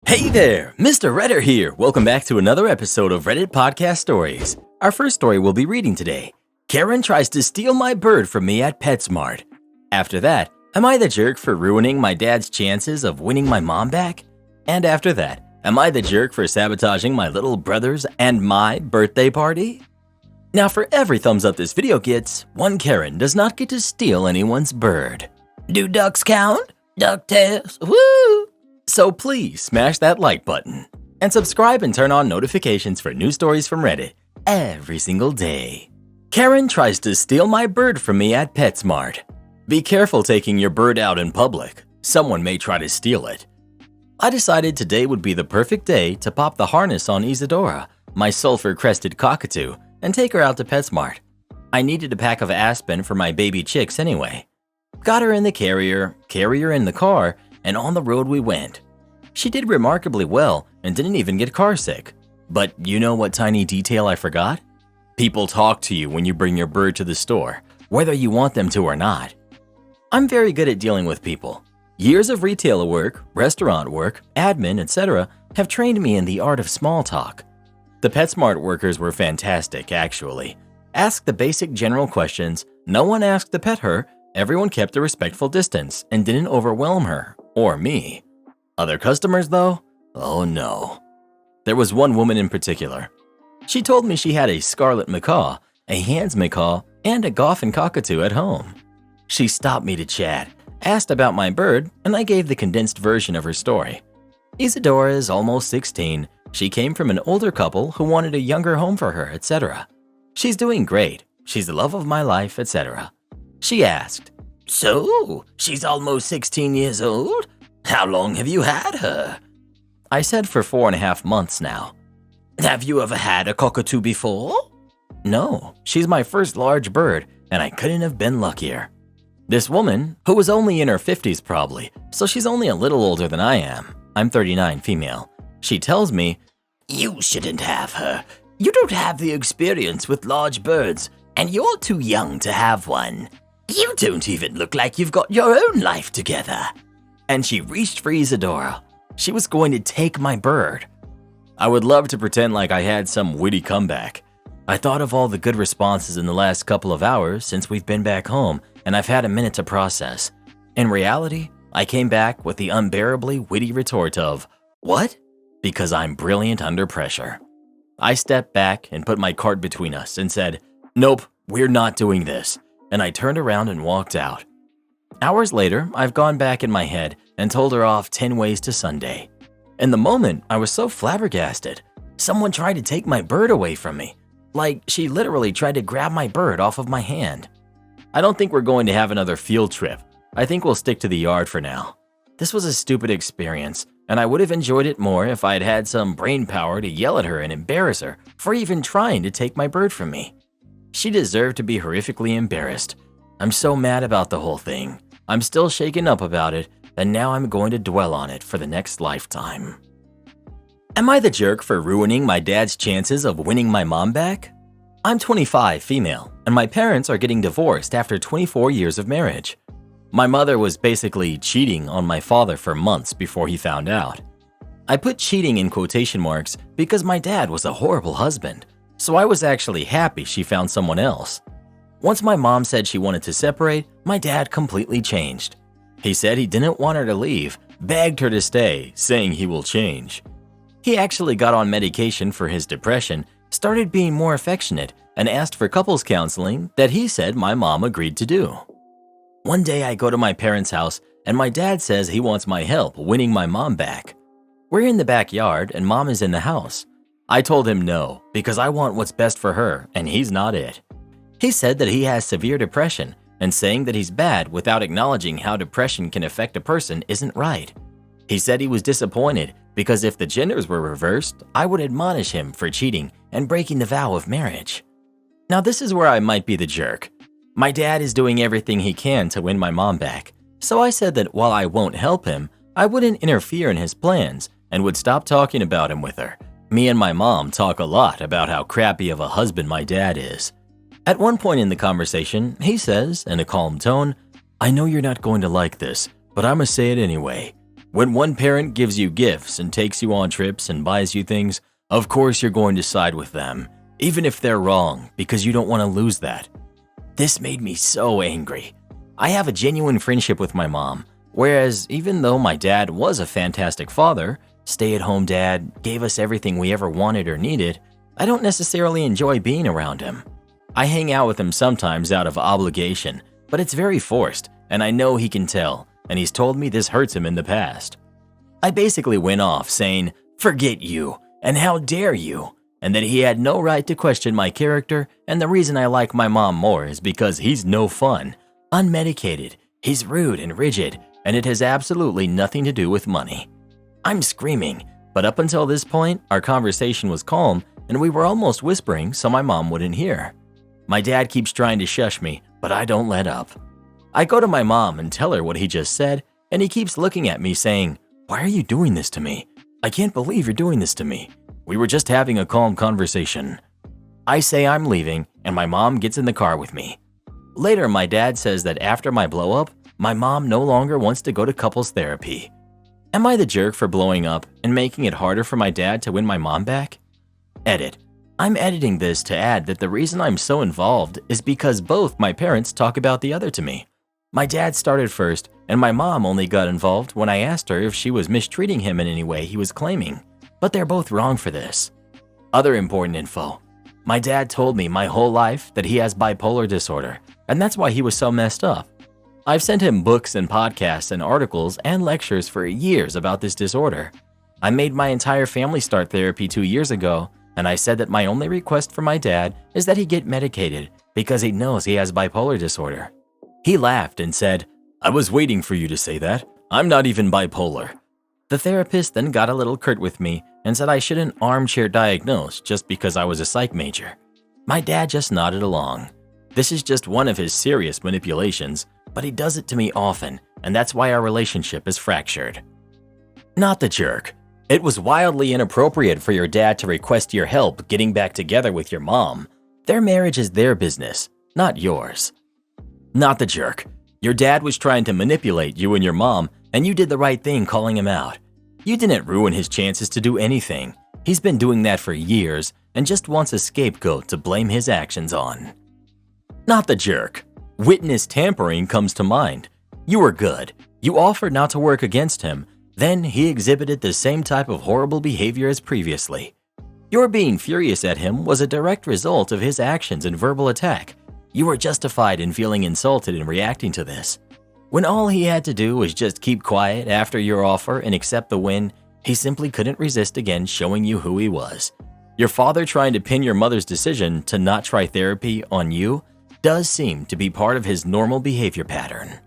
Hey there, Mr. Redder here. Welcome back to another episode of Reddit Podcast Stories. Our first story we'll be reading today. Karen tries to steal my bird from me at PetSmart. After that, am I the jerk for ruining my dad's chances of winning my mom back? And after that, am I the jerk for sabotaging my little brother's and my birthday party? Now for every thumbs up this video gets, one Karen does not get to steal anyone's bird. Do ducks count? Ducktails, woo! So please smash that like button and subscribe and turn on notifications for new stories from Reddit every single day. Karen tries to steal my bird from me at PetSmart. Be careful taking your bird out in public. Someone may try to steal it. I decided today would be the perfect day to pop the harness on Isadora, my sulfur-crested cockatoo, and take her out to PetSmart. I needed a pack of Aspen for my baby chicks anyway. Got her in the carrier in the car, and on the road we went. She did remarkably well and didn't even get car sick. But you know what tiny detail I forgot? People talk to you when you bring your bird to the store, whether you want them to or not. I'm very good at dealing with people. Years of retail work, restaurant work, admin, etc. have trained me in the art of small talk. The PetSmart workers were fantastic, actually. Asked the basic general questions, no one asked to pet her, everyone kept a respectful distance and didn't overwhelm her, or me. Other customers though? Oh no. There was one woman in particular. She told me she had a scarlet macaw, a Hans macaw, and a Goffin cockatoo at home. She stopped me to chat, asked about my bird, and I gave the condensed version of her story. Isadora is almost 16. She came from an older couple who wanted a younger home for her, etc. She's doing great. She's the love of my life, etc. She asked, "So, she's almost 16 years old? How long have you had her?" I said for 4.5 months now. "Have you ever had a cockatoo before?" "No, she's my first large bird, and I couldn't have been luckier." This woman, who was only in her 50s probably, so she's only a little older than I am. I'm 39 female. She tells me, "You shouldn't have her. You don't have the experience with large birds, and you're too young to have one. You don't even look like you've got your own life together." And she reached for Isadora. She was going to take my bird. I would love to pretend like I had some witty comeback. I thought of all the good responses in the last couple of hours since we've been back home, and I've had a minute to process. In reality, I came back with the unbearably witty retort of, "What?" Because I'm brilliant under pressure. I stepped back and put my cart between us and said, "Nope, we're not doing this." And I turned around and walked out. Hours later, I've gone back in my head and told her off 10 ways to Sunday. In the moment, I was so flabbergasted. Someone tried to take my bird away from me. Like, she literally tried to grab my bird off of my hand. I don't think we're going to have another field trip. I think we'll stick to the yard for now. This was a stupid experience, and I would have enjoyed it more if I had had some brain power to yell at her and embarrass her for even trying to take my bird from me. She deserved to be horrifically embarrassed. I'm so mad about the whole thing. I'm still shaken up about it, and now I'm going to dwell on it for the next lifetime. Am I the jerk for ruining my dad's chances of winning my mom back? I'm 25 female, and my parents are getting divorced after 24 years of marriage. My mother was basically cheating on my father for months before he found out. I put cheating in quotation marks because my dad was a horrible husband, so I was actually happy she found someone else. Once my mom said she wanted to separate, my dad completely changed. He said he didn't want her to leave, begged her to stay, saying he will change. He actually got on medication for his depression, started being more affectionate, and asked for couples counseling that he said my mom agreed to do. One day I go to my parents' house and my dad says he wants my help winning my mom back. We're in the backyard and mom is in the house. I told him no, because I want what's best for her and he's not it. He said that he has severe depression, and saying that he's bad without acknowledging how depression can affect a person isn't right. He said he was disappointed because if the genders were reversed, I would admonish him for cheating and breaking the vow of marriage. Now this is where I might be the jerk. My dad is doing everything he can to win my mom back, so I said that while I won't help him, I wouldn't interfere in his plans and would stop talking about him with her. Me and my mom talk a lot about how crappy of a husband my dad is. At one point in the conversation, he says, in a calm tone, "I know you're not going to like this, but I'ma say it anyway. When one parent gives you gifts and takes you on trips and buys you things, of course you're going to side with them, even if they're wrong, because you don't want to lose that. This made me so angry. I have a genuine friendship with my mom, whereas even though my dad was a fantastic father, stay-at-home dad, gave us everything we ever wanted or needed, I don't necessarily enjoy being around him. I hang out with him sometimes out of obligation, but it's very forced, and I know he can tell, and he's told me this hurts him in the past. I basically went off saying, "Forget you," and "How dare you," and that he had no right to question my character, and the reason I like my mom more is because he's no fun, unmedicated, he's rude and rigid, and it has absolutely nothing to do with money. I'm screaming, but up until this point, our conversation was calm, and we were almost whispering so my mom wouldn't hear. My dad keeps trying to shush me, but I don't let up. I go to my mom and tell her what he just said, and he keeps looking at me saying, "Why are you doing this to me? I can't believe you're doing this to me. We were just having a calm conversation." I say I'm leaving, and my mom gets in the car with me. Later, my dad says that after my blow-up, my mom no longer wants to go to couples therapy. Am I the jerk for blowing up and making it harder for my dad to win my mom back? Edit. I'm editing this to add that the reason I'm so involved is because both my parents talk about the other to me. My dad started first, and my mom only got involved when I asked her if she was mistreating him in any way he was claiming, but they're both wrong for this. Other important info. My dad told me my whole life that he has bipolar disorder, and that's why he was so messed up. I've sent him books and podcasts and articles and lectures for years about this disorder. I made my entire family start therapy 2 years ago, and I said that my only request for my dad is that he get medicated because he knows he has bipolar disorder. He laughed and said, "I was waiting for you to say that. I'm not even bipolar." The therapist then got a little curt with me and said I shouldn't armchair diagnose just because I was a psych major. My dad just nodded along. This is just one of his serious manipulations, but he does it to me often, and that's why our relationship is fractured. Not the jerk. It was wildly inappropriate for your dad to request your help getting back together with your mom. Their marriage is their business, not yours. Not the jerk. Your dad was trying to manipulate you and your mom, and you did the right thing calling him out. You didn't ruin his chances to do anything. He's been doing that for years and just wants a scapegoat to blame his actions on. Not the jerk. Witness tampering comes to mind. You were good. You offered not to work against him. Then he exhibited the same type of horrible behavior as previously. Your being furious at him was a direct result of his actions and verbal attack. You were justified in feeling insulted and reacting to this. When all he had to do was just keep quiet after your offer and accept the win, he simply couldn't resist again showing you who he was. Your father trying to pin your mother's decision to not try therapy on you does seem to be part of his normal behavior pattern.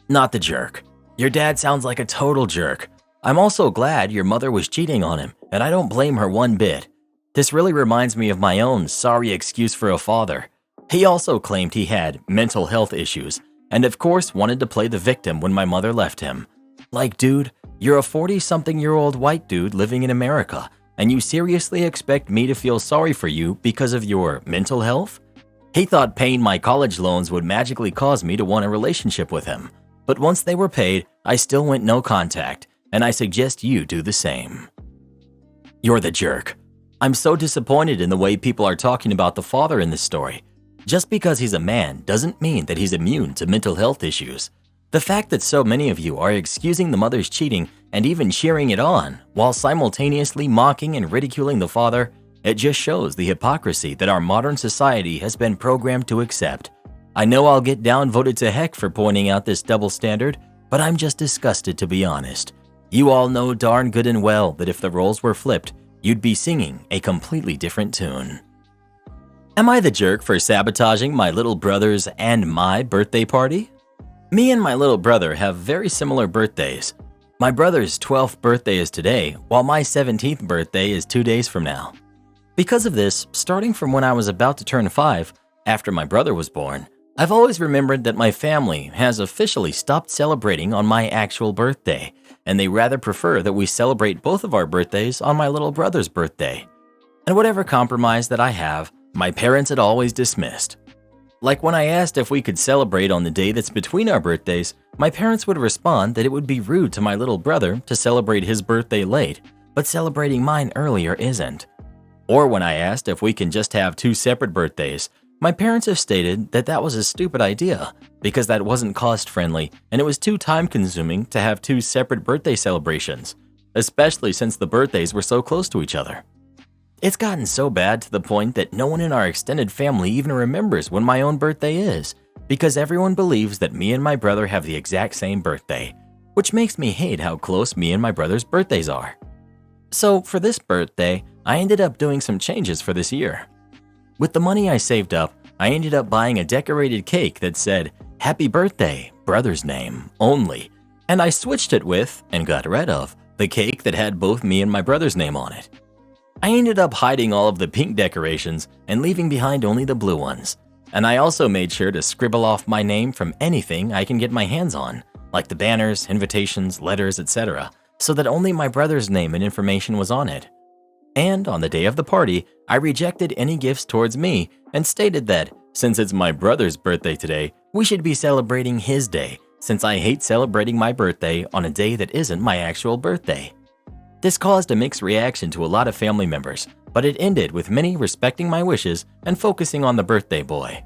Not the jerk. Your dad sounds like a total jerk. I'm also glad your mother was cheating on him, and I don't blame her one bit. This really reminds me of my own sorry excuse for a father. He also claimed he had mental health issues, and of course wanted to play the victim when my mother left him. Like, dude, you're a 40-something-year-old white dude living in America, and you seriously expect me to feel sorry for you because of your mental health? He thought paying my college loans would magically cause me to want a relationship with him. But once they were paid, I still went no contact, and I suggest you do the same. You're the jerk. I'm so disappointed in the way people are talking about the father in this story. Just because he's a man doesn't mean that he's immune to mental health issues. The fact that so many of you are excusing the mother's cheating and even cheering it on while simultaneously mocking and ridiculing the father, it just shows the hypocrisy that our modern society has been programmed to accept. I know I'll get downvoted to heck for pointing out this double standard, but I'm just disgusted to be honest. You all know darn good and well that if the roles were flipped, you'd be singing a completely different tune. Am I the jerk for sabotaging my little brother's and my birthday party? Me and my little brother have very similar birthdays. My brother's 12th birthday is today, while my 17th birthday is 2 days from now. Because of this, starting from when I was about to turn 5, after my brother was born, I've always remembered that my family has officially stopped celebrating on my actual birthday, and they rather prefer that we celebrate both of our birthdays on my little brother's birthday. And whatever compromise that I have, my parents had always dismissed. Like when I asked if we could celebrate on the day that's between our birthdays, my parents would respond that it would be rude to my little brother to celebrate his birthday late, but celebrating mine earlier isn't. Or when I asked if we can just have two separate birthdays, my parents have stated that that was a stupid idea because that wasn't cost-friendly and it was too time-consuming to have two separate birthday celebrations, especially since the birthdays were so close to each other. It's gotten so bad to the point that no one in our extended family even remembers when my own birthday is, because everyone believes that me and my brother have the exact same birthday, which makes me hate how close me and my brother's birthdays are. So for this birthday, I ended up doing some changes for this year. With the money I saved up, I ended up buying a decorated cake that said, "Happy birthday, brother's name, only," and I switched it with, and got rid of, the cake that had both me and my brother's name on it. I ended up hiding all of the pink decorations and leaving behind only the blue ones. And I also made sure to scribble off my name from anything I can get my hands on, like the banners, invitations, letters, etc., so that only my brother's name and information was on it. And on the day of the party, I rejected any gifts towards me and stated that, since it's my brother's birthday today, we should be celebrating his day, since I hate celebrating my birthday on a day that isn't my actual birthday. This caused a mixed reaction to a lot of family members, but it ended with many respecting my wishes and focusing on the birthday boy.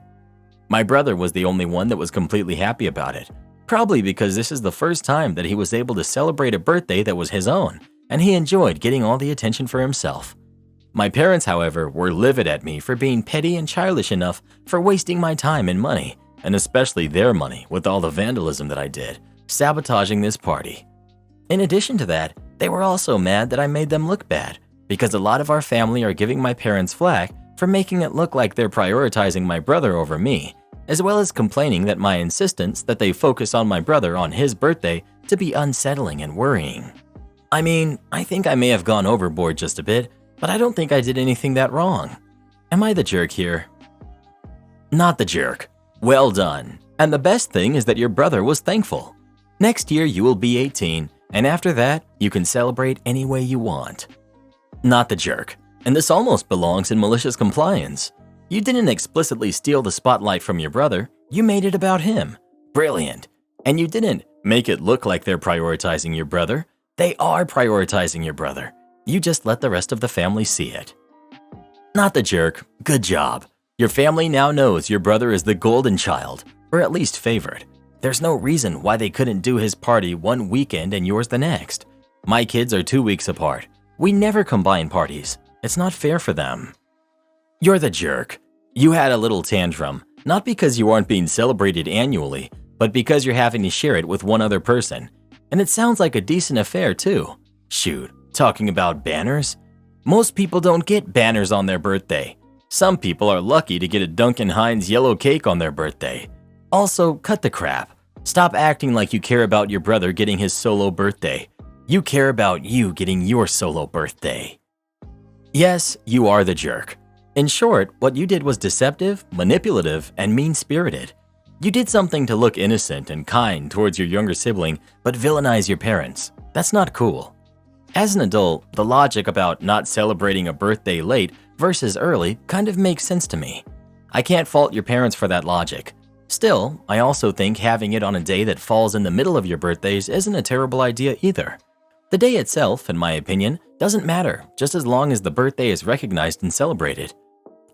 My brother was the only one that was completely happy about it, probably because this is the first time that he was able to celebrate a birthday that was his own, and he enjoyed getting all the attention for himself. My parents, however, were livid at me for being petty and childish enough for wasting my time and money, and especially their money with all the vandalism that I did, sabotaging this party. In addition to that, they were also mad that I made them look bad, because a lot of our family are giving my parents flack for making it look like they're prioritizing my brother over me, as well as complaining that my insistence that they focus on my brother on his birthday to be unsettling and worrying. I mean, I think I may have gone overboard just a bit, but I don't think I did anything that wrong. Am I the jerk here? Not the jerk. Well done. And the best thing is that your brother was thankful. Next year you will be 18, and after that, you can celebrate any way you want. Not the jerk. And this almost belongs in malicious compliance. You didn't explicitly steal the spotlight from your brother, you made it about him. Brilliant. And you didn't make it look like they're prioritizing your brother. They are prioritizing your brother. You just let the rest of the family see it. Not the jerk. Good job. Your family now knows your brother is the golden child, or at least favored. There's no reason why they couldn't do his party one weekend and yours the next. My kids are 2 weeks apart. We never combine parties. It's not fair for them. You're the jerk. You had a little tantrum, not because you aren't being celebrated annually, but because you're having to share it with one other person. And it sounds like a decent affair too. Shoot, talking about banners? Most people don't get banners on their birthday. Some people are lucky to get a Duncan Hines yellow cake on their birthday. Also, cut the crap. Stop acting like you care about your brother getting his solo birthday. You care about you getting your solo birthday. Yes, you are the jerk. In short, what you did was deceptive, manipulative, and mean-spirited. You did something to look innocent and kind towards your younger sibling, but villainize your parents. That's not cool. As an adult, the logic about not celebrating a birthday late versus early kind of makes sense to me. I can't fault your parents for that logic. Still, I also think having it on a day that falls in the middle of your birthdays isn't a terrible idea either. The day itself, in my opinion, doesn't matter just as long as the birthday is recognized and celebrated.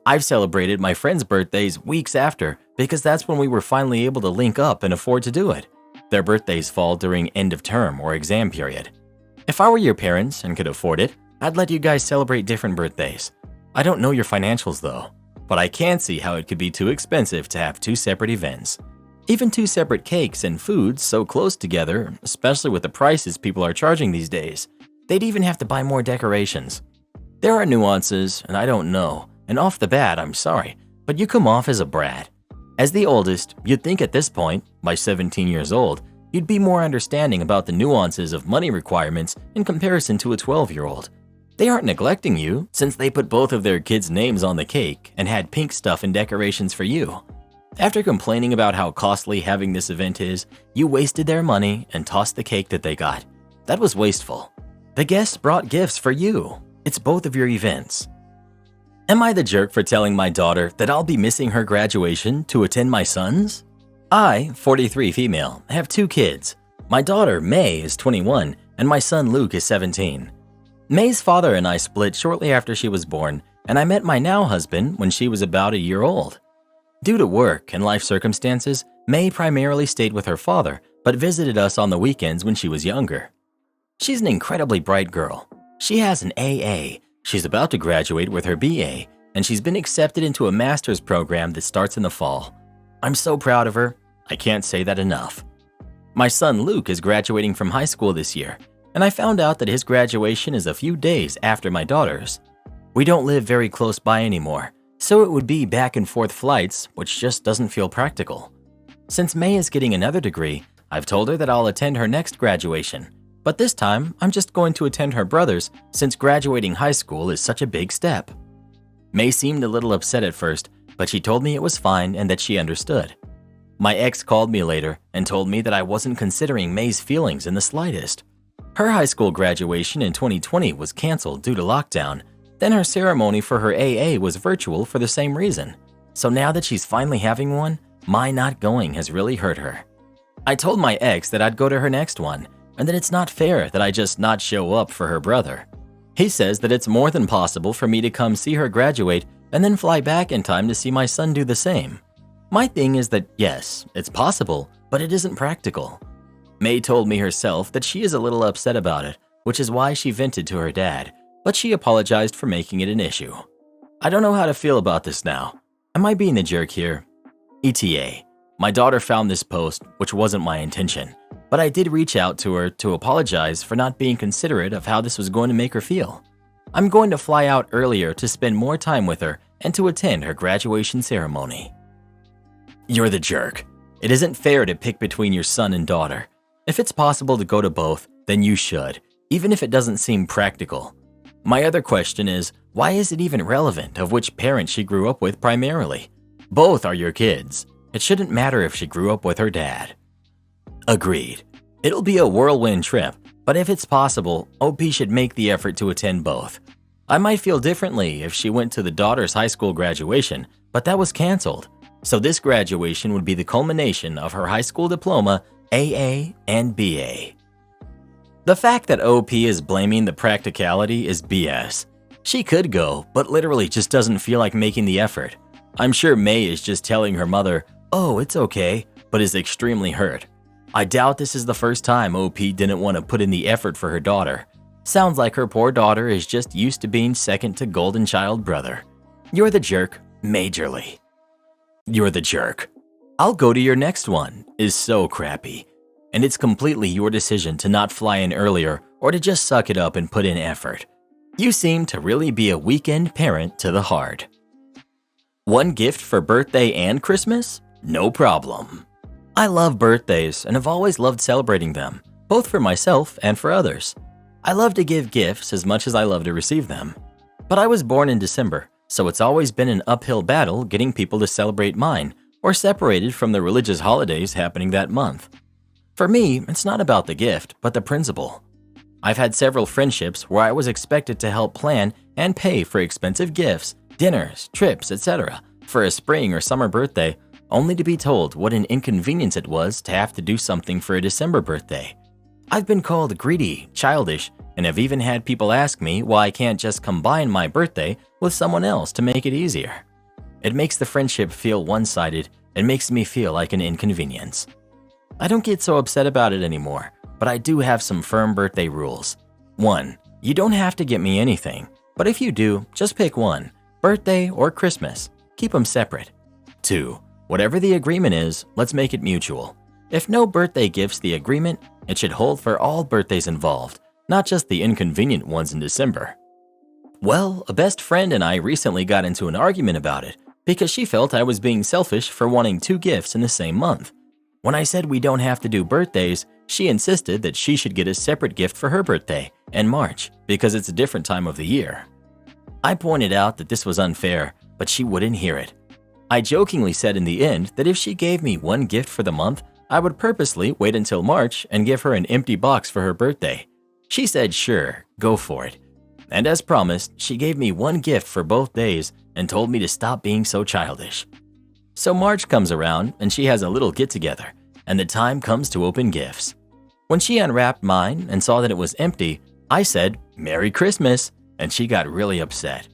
I've celebrated my friends' birthdays weeks after because that's when we were finally able to link up and afford to do it. Their birthdays fall during end of term or exam period. If I were your parents and could afford it, I'd let you guys celebrate different birthdays. I don't know your financials though, but I can see how it could be too expensive to have two separate events. Even two separate cakes and foods so close together, especially with the prices people are charging these days. They'd even have to buy more decorations. There are nuances, and I don't know, and off the bat, I'm sorry, but you come off as a brat. As the oldest, you'd think at this point, by 17 years old, you'd be more understanding about the nuances of money requirements in comparison to a 12-year-old. They aren't neglecting you, since they put both of their kids' names on the cake and had pink stuff and decorations for you. After complaining about how costly having this event is, you wasted their money and tossed the cake that they got. That was wasteful. The guests brought gifts for you. It's both of your events. Am I the jerk for telling my daughter that I'll be missing her graduation to attend my son's? I, 43 female, have 2 kids. My daughter, May, is 21, and my son, Luke, is 17. May's father and I split shortly after she was born, and I met my now husband when she was about a year old. Due to work and life circumstances, May primarily stayed with her father, but visited us on the weekends when she was younger. She's an incredibly bright girl. She has an AA, she's about to graduate with her BA, and she's been accepted into a master's program that starts in the fall. I'm so proud of her, I can't say that enough. My son Luke is graduating from high school this year, and I found out that his graduation is a few days after my daughter's. We don't live very close by anymore, so it would be back and forth flights, which just doesn't feel practical. Since May is getting another degree, I've told her that I'll attend her next graduation, but this time I'm just going to attend her brother's since graduating high school is such a big step. May seemed a little upset at first, but she told me it was fine and that she understood. My ex called me later and told me that I wasn't considering May's feelings in the slightest. Her high school graduation in 2020 was canceled due to lockdown, then her ceremony for her AA was virtual for the same reason. So now that she's finally having one, my not going has really hurt her. I told my ex that I'd go to her next one, and that it's not fair that I just not show up for her brother. He says that it's more than possible for me to come see her graduate and then fly back in time to see my son do the same. My thing is that yes, it's possible, but it isn't practical. May told me herself that she is a little upset about it, which is why she vented to her dad, but she apologized for making it an issue. I don't know how to feel about this now. Am I being the jerk here? ETA. My daughter found this post, which wasn't my intention, but I did reach out to her to apologize for not being considerate of how this was going to make her feel. I'm going to fly out earlier to spend more time with her and to attend her graduation ceremony. You're the jerk. It isn't fair to pick between your son and daughter. If it's possible to go to both, then you should, even if it doesn't seem practical. My other question is, why is it even relevant of which parent she grew up with primarily? Both are your kids. It shouldn't matter if she grew up with her dad. Agreed. It'll be a whirlwind trip, but if it's possible, OP should make the effort to attend both. I might feel differently if she went to the daughter's high school graduation, but that was canceled. So this graduation would be the culmination of her high school diploma, AA, and BA. The fact that OP is blaming the practicality is BS. She could go, but literally just doesn't feel like making the effort. I'm sure May is just telling her mother, "Oh, it's okay," but is extremely hurt. I doubt this is the first time OP didn't want to put in the effort for her daughter. Sounds like her poor daughter is just used to being second to golden child brother. You're the jerk, majorly. You're the jerk. I'll go to your next one is so crappy. And it's completely your decision to not fly in earlier or to just suck it up and put in effort. You seem to really be a weekend parent to the heart. One gift for birthday and Christmas? No problem. I love birthdays and have always loved celebrating them, both for myself and for others. I love to give gifts as much as I love to receive them. But I was born in December, so it's always been an uphill battle getting people to celebrate mine or separated from the religious holidays happening that month. For me, it's not about the gift, but the principle. I've had several friendships where I was expected to help plan and pay for expensive gifts, dinners, trips, etc. for a spring or summer birthday, only to be told what an inconvenience it was to have to do something for a December birthday. I've been called greedy, childish, and have even had people ask me why I can't just combine my birthday with someone else to make it easier. It makes the friendship feel one-sided and makes me feel like an inconvenience. I don't get so upset about it anymore, but I do have some firm birthday rules. 1. You don't have to get me anything, but if you do, just pick one, birthday or Christmas. Keep them separate. 2. Whatever the agreement is, let's make it mutual. If no birthday gifts the agreement, it should hold for all birthdays involved, not just the inconvenient ones in December. Well, a best friend and I recently got into an argument about it because she felt I was being selfish for wanting 2 gifts in the same month. When I said we don't have to do birthdays, she insisted that she should get a separate gift for her birthday in March because it's a different time of the year. I pointed out that this was unfair, but she wouldn't hear it. I jokingly said in the end that if she gave me one gift for the month, I would purposely wait until March and give her an empty box for her birthday. She said sure, go for it. And as promised, she gave me one gift for both days and told me to stop being so childish. So March comes around and she has a little get-together, and the time comes to open gifts. When she unwrapped mine and saw that it was empty, I said, "Merry Christmas," and she got really upset.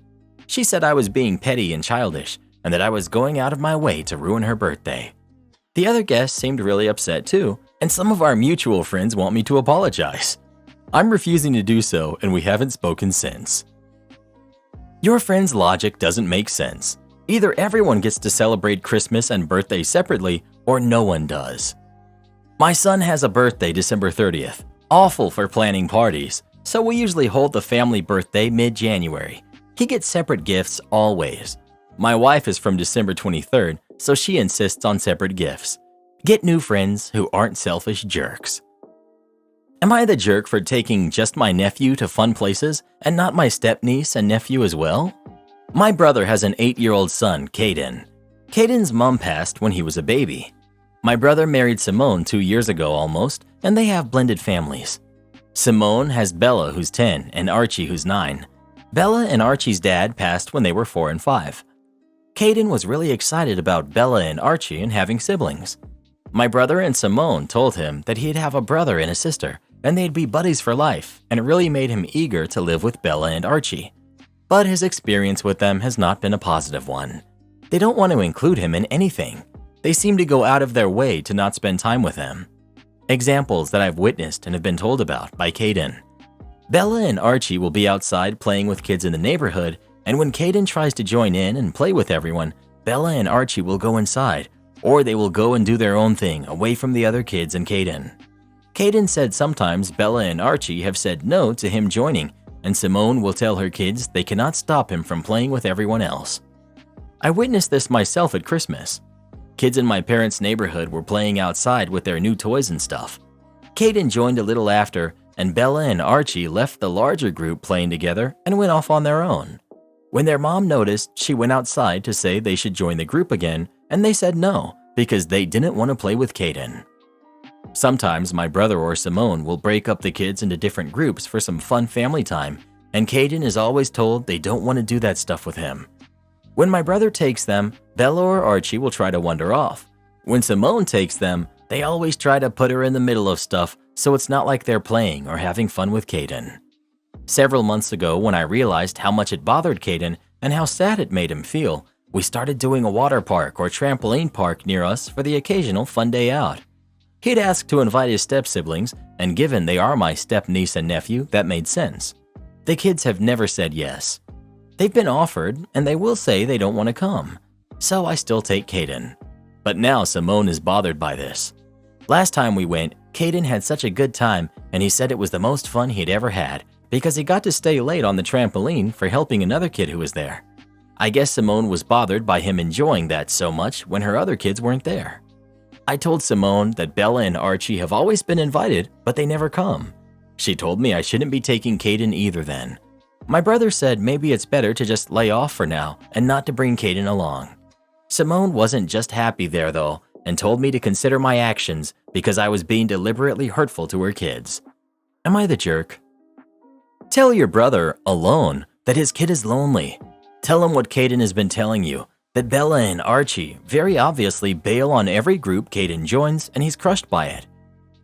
She said I was being petty and childish and that I was going out of my way to ruin her birthday. The other guests seemed really upset too, and some of our mutual friends want me to apologize. I'm refusing to do so, and we haven't spoken since. Your friend's logic doesn't make sense. Either everyone gets to celebrate Christmas and birthday separately, or no one does. My son has a birthday December 30th, awful for planning parties, so we usually hold the family birthday mid-January. He gets separate gifts always. My wife is from December 23rd, so she insists on separate gifts. Get new friends who aren't selfish jerks. Am I the jerk for taking just my nephew to fun places and not my stepniece and nephew as well? My brother has an 8-year-old son, Caden. Caden's mom passed when he was a baby. My brother married Simone 2 years ago almost, and they have blended families. Simone has Bella, who's 10, and Archie, who's 9. Bella and Archie's dad passed when they were 4 and 5. Caden was really excited about Bella and Archie and having siblings. My brother and Simone told him that he'd have a brother and a sister, and they'd be buddies for life, and it really made him eager to live with Bella and Archie. But his experience with them has not been a positive one. They don't want to include him in anything. They seem to go out of their way to not spend time with him. Examples that I've witnessed and have been told about by Caden. Bella and Archie will be outside playing with kids in the neighborhood, and when Caden tries to join in and play with everyone, Bella and Archie will go inside, or they will go and do their own thing away from the other kids and Caden. Caden said sometimes Bella and Archie have said no to him joining, and Simone will tell her kids they cannot stop him from playing with everyone else. I witnessed this myself at Christmas. Kids in my parents' neighborhood were playing outside with their new toys and stuff. Caden joined a little after, and Bella and Archie left the larger group playing together and went off on their own. When their mom noticed, she went outside to say they should join the group again, and they said no because they didn't want to play with Caden. Sometimes my brother or Simone will break up the kids into different groups for some fun family time, and Caden is always told they don't want to do that stuff with him. When my brother takes them, Bella or Archie will try to wander off. When Simone takes them, they always try to put her in the middle of stuff, so it's not like they're playing or having fun with Caden. Several months ago, when I realized how much it bothered Caden and how sad it made him feel, we started doing a water park or trampoline park near us for the occasional fun day out. He'd asked to invite his step-siblings, and given they are my step-niece and nephew, that made sense. The kids have never said yes. They've been offered, and they will say they don't want to come. So I still take Caden. But now Simone is bothered by this. Last time we went, Caden had such a good time, and he said it was the most fun he'd ever had because he got to stay late on the trampoline for helping another kid who was there. I guess Simone was bothered by him enjoying that so much when her other kids weren't there. I told Simone that Bella and Archie have always been invited, but they never come. She told me I shouldn't be taking Caden either then. My brother said maybe it's better to just lay off for now and not to bring Caden along. Simone wasn't just happy there though, and told me to consider my actions because I was being deliberately hurtful to her kids. Am I the jerk? Tell your brother, alone, that his kid is lonely. Tell him what Caden has been telling you, that Bella and Archie very obviously bail on every group Caden joins and he's crushed by it.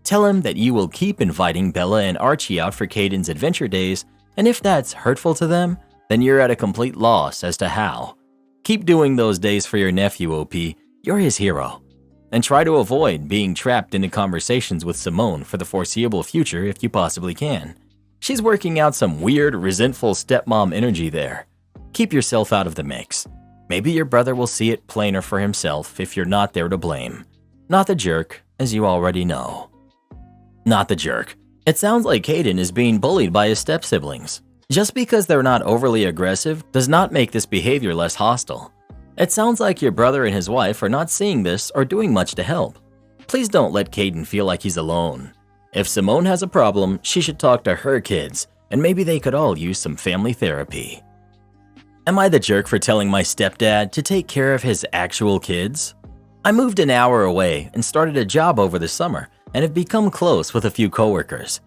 Tell him that you will keep inviting Bella and Archie out for Caden's adventure days, and if that's hurtful to them, then you're at a complete loss as to how. Keep doing those days for your nephew, OP. You're his hero. And try to avoid being trapped into conversations with Simone for the foreseeable future if you possibly can. She's working out some weird, resentful stepmom energy there. Keep yourself out of the mix. Maybe your brother will see it plainer for himself if you're not there to blame. Not the jerk, as you already know. Not the jerk. It sounds like Caden is being bullied by his step-siblings. Just because they're not overly aggressive does not make this behavior less hostile. It sounds like your brother and his wife are not seeing this or doing much to help. Please don't let Caden feel like he's alone. If Simone has a problem, she should talk to her kids, and maybe they could all use some family therapy. Am I the jerk for telling my stepdad to take care of his actual kids? I moved an hour away and started a job over the summer and have become close with a few coworkers.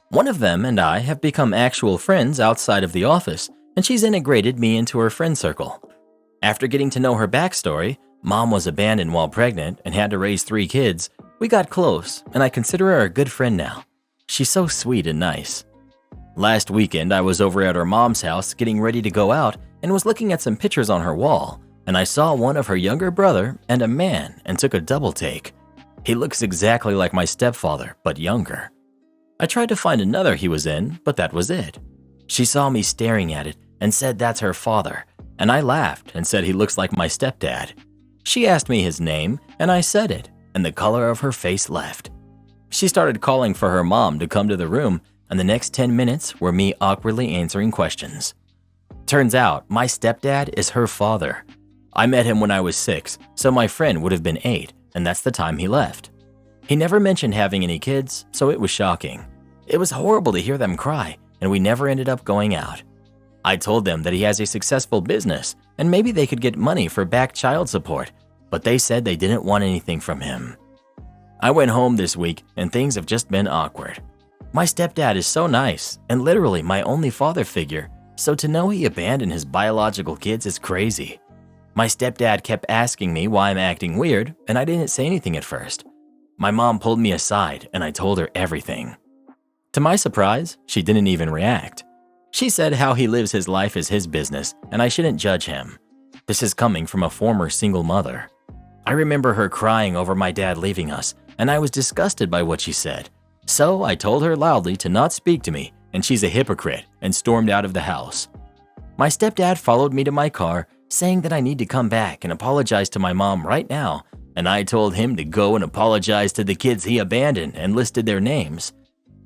One of them and I have become actual friends outside of the office, and she's integrated me into her friend circle. After getting to know her backstory, Mom was abandoned while pregnant and had to raise 3 kids. We got close, and I consider her a good friend now. She's so sweet and nice. Last weekend, I was over at her mom's house getting ready to go out and was looking at some pictures on her wall, and I saw one of her younger brother and a man and took a double take. He looks exactly like my stepfather, but younger. I tried to find another he was in, but that was it. She saw me staring at it and said that's her father, and I laughed and said he looks like my stepdad. She asked me his name, and I said it, and the color of her face left. She started calling for her mom to come to the room, and the next 10 minutes were me awkwardly answering questions. Turns out, my stepdad is her father. I met him when I was 6, so my friend would have been 8, and that's the time he left. He never mentioned having any kids, so it was shocking. It was horrible to hear them cry, and we never ended up going out. I told them that he has a successful business, and maybe they could get money for back child support, but they said they didn't want anything from him. I went home this week, and things have just been awkward. My stepdad is so nice, and literally my only father figure, so to know he abandoned his biological kids is crazy. My stepdad kept asking me why I'm acting weird, and I didn't say anything at first. My mom pulled me aside, and I told her everything. To my surprise, she didn't even react. She said how he lives his life is his business, and I shouldn't judge him. This is coming from a former single mother. I remember her crying over my dad leaving us, and I was disgusted by what she said. So I told her loudly to not speak to me, and she's a hypocrite, and stormed out of the house. My stepdad followed me to my car, saying that I need to come back and apologize to my mom right now, and I told him to go and apologize to the kids he abandoned and listed their names.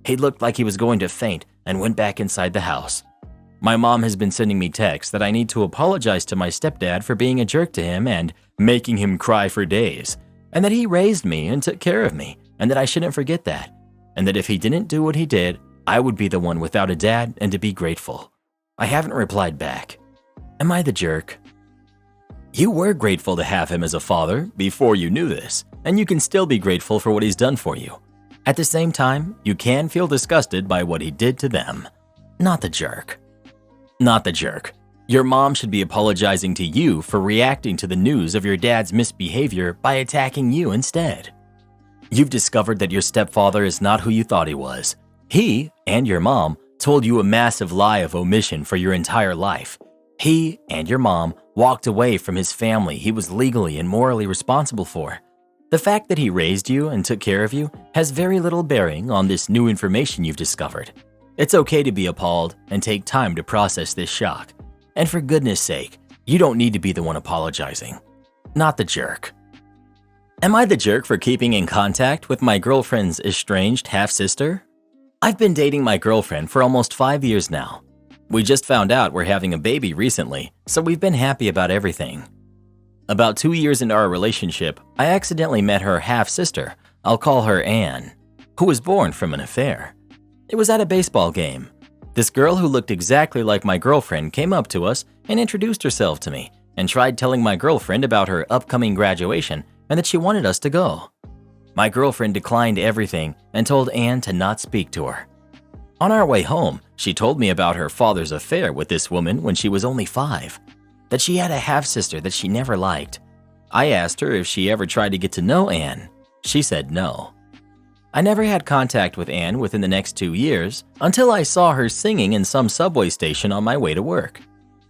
He looked like he was going to faint and went back inside the house. My mom has been sending me texts that I need to apologize to my stepdad for being a jerk to him and making him cry for days, and that he raised me and took care of me, and that I shouldn't forget that, and that if he didn't do what he did, I would be the one without a dad and to be grateful. I haven't replied back. Am I the jerk? You were grateful to have him as a father before you knew this, and you can still be grateful for what he's done for you. At the same time, you can feel disgusted by what he did to them. Not the jerk. Not the jerk. Your mom should be apologizing to you for reacting to the news of your dad's misbehavior by attacking you instead. You've discovered that your stepfather is not who you thought he was. He, and your mom, told you a massive lie of omission for your entire life. He, and your mom, walked away from his family he was legally and morally responsible for. The fact that he raised you and took care of you has very little bearing on this new information you've discovered. It's okay to be appalled and take time to process this shock. And for goodness sake, you don't need to be the one apologizing. Not the jerk. Am I the jerk for keeping in contact with my girlfriend's estranged half-sister? I've been dating my girlfriend for almost 5 years now. We just found out we're having a baby recently, so we've been happy about everything. About 2 years into our relationship, I accidentally met her half-sister, I'll call her Anne, who was born from an affair. It was at a baseball game. This girl who looked exactly like my girlfriend came up to us and introduced herself to me and tried telling my girlfriend about her upcoming graduation and that she wanted us to go. My girlfriend declined everything and told Anne to not speak to her. On our way home, she told me about her father's affair with this woman when she was only 5, that she had a half-sister that she never liked. I asked her if she ever tried to get to know Anne. She said no. I never had contact with Anne within the next 2 years until I saw her singing in some subway station on my way to work.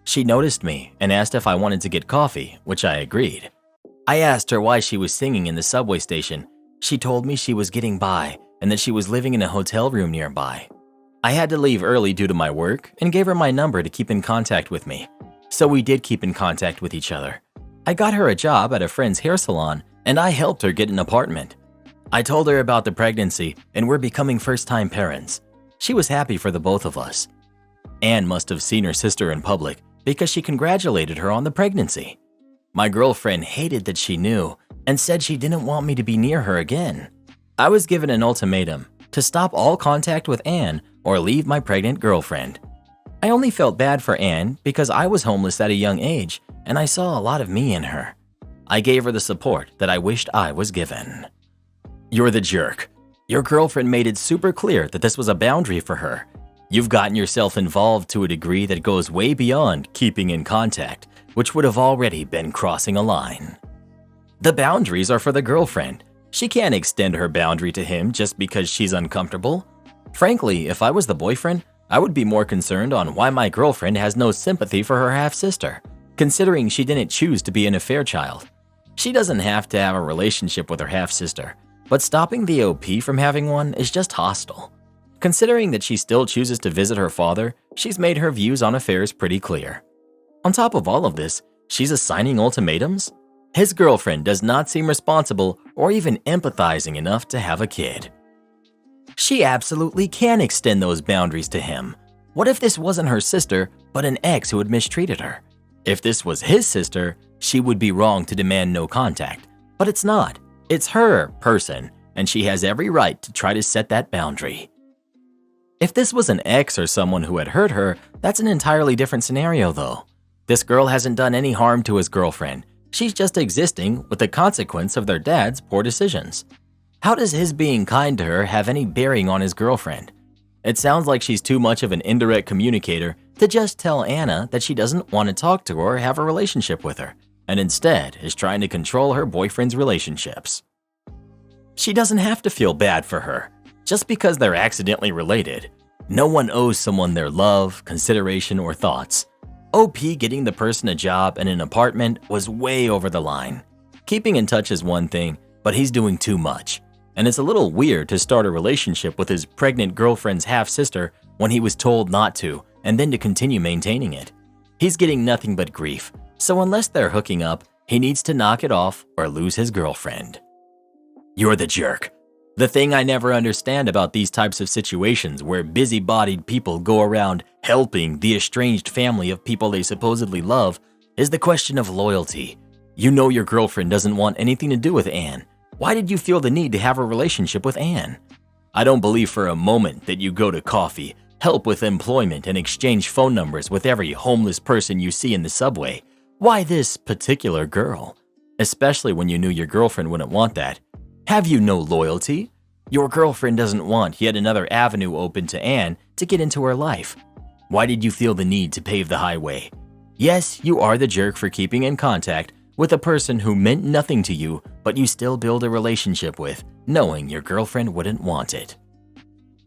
She noticed me and asked if I wanted to get coffee, which I agreed. I asked her why she was singing in the subway station. She told me she was getting by and that she was living in a hotel room nearby. I had to leave early due to my work and gave her my number to keep in contact with me. So we did keep in contact with each other. I got her a job at a friend's hair salon and I helped her get an apartment. I told her about the pregnancy and we're becoming first-time parents. She was happy for the both of us. Anne must have seen her sister in public because she congratulated her on the pregnancy. My girlfriend hated that she knew and said she didn't want me to be near her again. I was given an ultimatum to stop all contact with Anne or leave my pregnant girlfriend. I only felt bad for Anne because I was homeless at a young age and I saw a lot of me in her. I gave her the support that I wished I was given. You're the jerk. Your girlfriend made it super clear that this was a boundary for her. You've gotten yourself involved to a degree that goes way beyond keeping in contact which would have already been crossing a line. The boundaries are for the girlfriend. She can't extend her boundary to him just because she's uncomfortable. Frankly, if I was the boyfriend, I would be more concerned on why my girlfriend has no sympathy for her half-sister, considering she didn't choose to be an affair child. She doesn't have to have a relationship with her half-sister, but stopping the OP from having one is just hostile. Considering that she still chooses to visit her father, she's made her views on affairs pretty clear. On top of all of this, she's assigning ultimatums? His girlfriend does not seem responsible or even empathizing enough to have a kid. She absolutely can extend those boundaries to him. What if this wasn't her sister, but an ex who had mistreated her? If this was his sister, she would be wrong to demand no contact. But it's not. It's her person, and she has every right to try to set that boundary. If this was an ex or someone who had hurt her, that's an entirely different scenario though. This girl hasn't done any harm to his girlfriend. She's just existing with the consequence of their dad's poor decisions. How does his being kind to her have any bearing on his girlfriend? It sounds like she's too much of an indirect communicator to just tell Anna that she doesn't want to talk to her or have a relationship with her, and instead is trying to control her boyfriend's relationships. She doesn't have to feel bad for her, just because they're accidentally related. No one owes someone their love, consideration, or thoughts. OP getting the person a job and an apartment was way over the line. Keeping in touch is one thing, but he's doing too much. And it's a little weird to start a relationship with his pregnant girlfriend's half-sister when he was told not to, and then to continue maintaining it. He's getting nothing but grief, so unless they're hooking up, he needs to knock it off or lose his girlfriend. You're the jerk. The thing I never understand about these types of situations where busy-bodied people go around helping the estranged family of people they supposedly love is the question of loyalty. You know your girlfriend doesn't want anything to do with Anne. Why did you feel the need to have a relationship with Anne? I don't believe for a moment that you go to coffee, help with employment, and exchange phone numbers with every homeless person you see in the subway. Why this particular girl? Especially when you knew your girlfriend wouldn't want that. Have you no loyalty? Your girlfriend doesn't want yet another avenue open to Anne to get into her life. Why did you feel the need to pave the highway? Yes, you are the jerk for keeping in contact with a person who meant nothing to you, but you still build a relationship with, knowing your girlfriend wouldn't want it.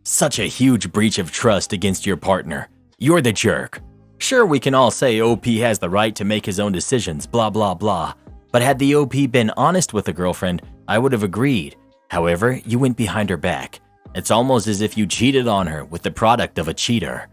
Such a huge breach of trust against your partner. You're the jerk. Sure, we can all say OP has the right to make his own decisions, blah blah blah. But had the OP been honest with the girlfriend, I would have agreed. However, you went behind her back. It's almost as if you cheated on her with the product of a cheater.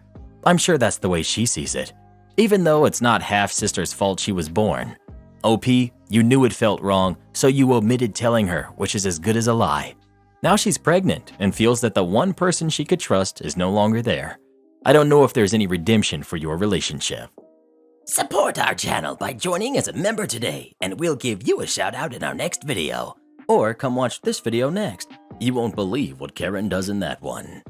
I'm sure that's the way she sees it. Even though it's not half-sister's fault she was born. OP, you knew it felt wrong, so you omitted telling her, which is as good as a lie. Now she's pregnant and feels that the one person she could trust is no longer there. I don't know if there's any redemption for your relationship. Support our channel by joining as a member today, and we'll give you a shout out in our next video. Or come watch this video next. You won't believe what Karen does in that one.